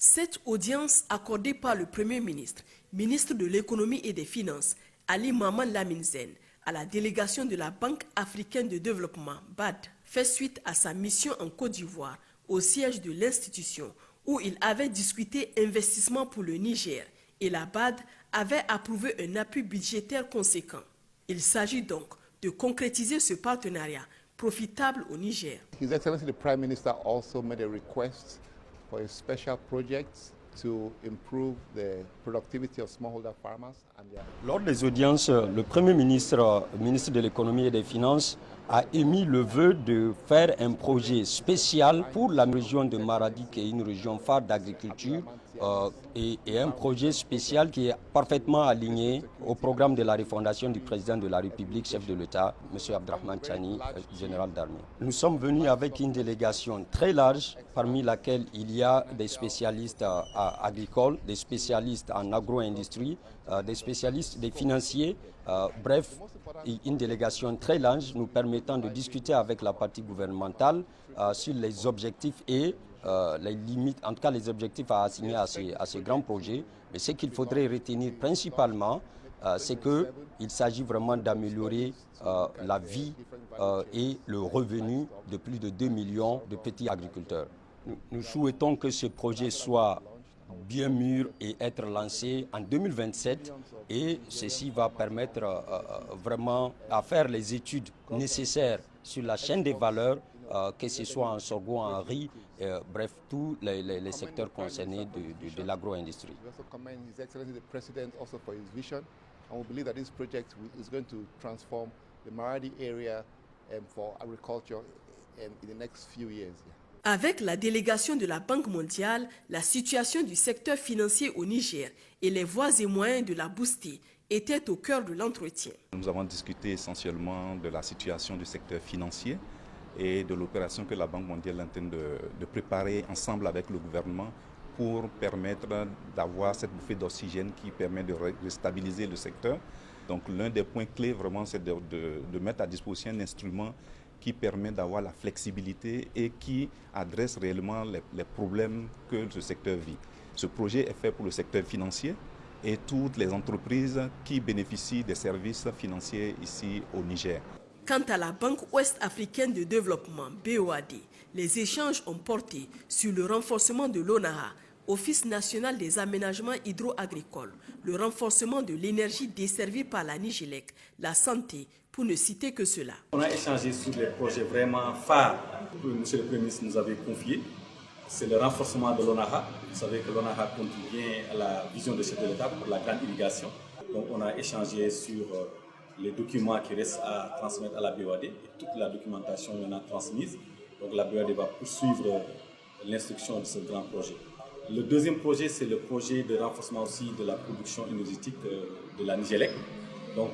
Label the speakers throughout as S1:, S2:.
S1: Cette audience accordée par le Premier ministre, ministre de l'Économie et des Finances, Ali Maman Lamine Zen, à la délégation de la Banque africaine de développement, BAD, fait suite à sa mission en Côte d'Ivoire, au siège de l'institution, où il avait discuté investissement pour le Niger et la BAD avait approuvé un appui budgétaire conséquent. Il s'agit donc de concrétiser ce partenariat profitable au Niger.
S2: His Excellency the Prime Minister also made a request for a special project to improve the productivity of smallholder farmers.
S3: Lors des audiences, le Premier ministre, ministre de l'Économie et des Finances, a émis le vœu de faire un projet spécial pour la région de Maradi, qui est une région phare d'agriculture, et un projet spécial qui est parfaitement aligné au programme de la refondation du président de la République, chef de l'État, M. Abdrahmane Tchani, général d'armée. Nous sommes venus avec une délégation très large, parmi laquelle il y a des spécialistes agricoles, des spécialistes en agro-industrie, des spécialistes, des financiers, bref, une délégation très large nous permettant de discuter avec la partie gouvernementale sur les objectifs et les limites, en tout cas les objectifs à assigner à ces grands projets. Mais ce qu'il faudrait retenir principalement, c'est qu'il s'agit vraiment d'améliorer la vie et le revenu de plus de 2 millions de petits agriculteurs. Nous souhaitons que ce projet soit bien mûr et être lancé en 2027 et ceci va permettre vraiment à faire les études nécessaires sur la chaîne des valeurs, que ce soit en sorgho, en riz, bref, tous les secteurs concernés de l'agro-industrie.
S2: And we believe that this project is going to transform the Maradi area for agriculture in the next few years.
S1: Avec la délégation de la Banque mondiale, la situation du secteur financier au Niger et les voies et moyens de la booster étaient au cœur de l'entretien.
S4: Nous avons discuté essentiellement de la situation du secteur financier et de l'opération que la Banque mondiale intend de préparer ensemble avec le gouvernement pour permettre d'avoir cette bouffée d'oxygène qui permet de stabiliser le secteur. Donc l'un des points clés vraiment c'est de mettre à disposition un instrument qui permet d'avoir la flexibilité et qui adresse réellement les problèmes que ce secteur vit. Ce projet est fait pour le secteur financier et toutes les entreprises qui bénéficient des services financiers ici au Niger.
S1: Quant à la Banque ouest-africaine de développement, BOAD, les échanges ont porté sur le renforcement de l'ONAHA, Office national des aménagements hydro-agricoles, le renforcement de l'énergie desservie par la Nigélec, la santé, pour ne citer que cela.
S5: On a échangé sur les projets vraiment phares que M. le Premier ministre nous avait confiés. C'est le renforcement de l'ONAHA. Vous savez que l'ONAHA contribue à la vision de chef de l'État pour la grande irrigation. Donc on a échangé sur les documents qui restent à transmettre à la BOAD et toute la documentation maintenant transmise. Donc la BOAD va poursuivre l'instruction de ce grand projet. Le deuxième projet, c'est le projet de renforcement aussi de la production énergétique de la Nigélec. Donc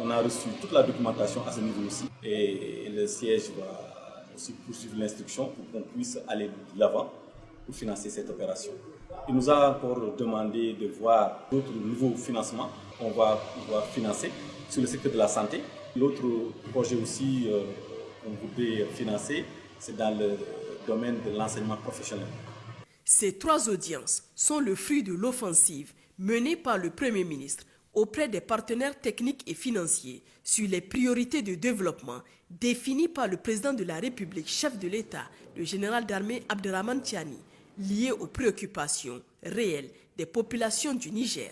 S5: on a reçu toute la documentation à ce niveau aussi et le siège va aussi poursuivre l'instruction pour qu'on puisse aller de l'avant pour financer cette opération. Il nous a encore demandé de voir d'autres nouveaux financements qu'on va pouvoir financer sur le secteur de la santé. L'autre projet aussi qu'on voudrait financer, c'est dans le domaine de l'enseignement professionnel.
S1: Ces 3 audiences sont le fruit de l'offensive menée par le Premier ministre auprès des partenaires techniques et financiers sur les priorités de développement définies par le président de la République, chef de l'État, le général d'armée Abdrahmane Tchani, liées aux préoccupations réelles des populations du Niger.